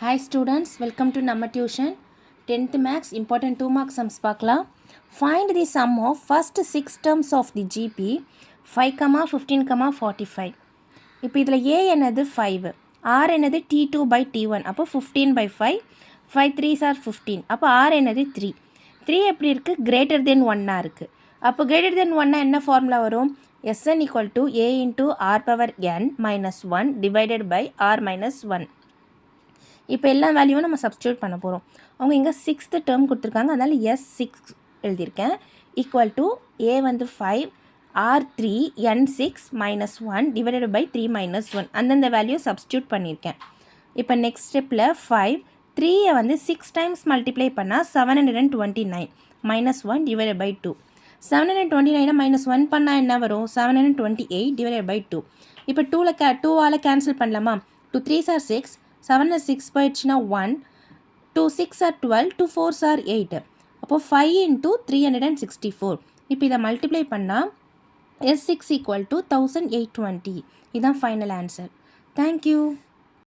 Hi students, welcome to நம்ம tuition. 10th maths important 2 mark sums பார்க்கலாம். Find the sum of first 6 terms of the GP 5, 15, 45. இப்போ இதில் A என்னது 5, R என்னது T2 by T1, அப்போ 15 by 5, 5 3s are 15, அப்போ R என்னது 3. 3 எப்படி இருக்குது? greater than 1 இருக்குது. அப்போ greater than 1 என்ன ஃபார்முலா வரும்? Sn equal to A into R power n minus 1 divided by R minus 1. இப்போ எல்லா வேல்யூவும் நம்ம சப்ஸ்டியூட் பண்ண போகிறோம். அவங்க இங்கே 6th டேர்ம் கொடுத்துருக்காங்க, அதனால் S6 எழுதியிருக்கேன். ஈக்குவல் டு A வந்து 5, R3 N6 minus 1 divided by 3 minus 1 அந்தந்த வேல்யூ சப்ஸ்டியூட் பண்ணியிருக்கேன். இப்போ நெக்ஸ்ட் ஸ்டெப்பில் 5 3யை வந்து 6 டைம்ஸ் மல்டிப்ளை பண்ணால் 729 minus 1 divided by 2. 729 minus 1 பண்ணால் என்ன வரும்? 728 divided by 2. இப்போ 2ஆல் கேன்சல் பண்ணலாமா? 2 3s are 6, 7 6 போயிடுச்சுன்னா 1, 2 6 are 12, 2 4s are 8. அப்போ 5 into 364. இப்போ இதை மல்டிப்ளை பண்ணால் S6 equal to 1820. இதுதான் ஃபைனல் ஆன்சர். தேங்க்யூ.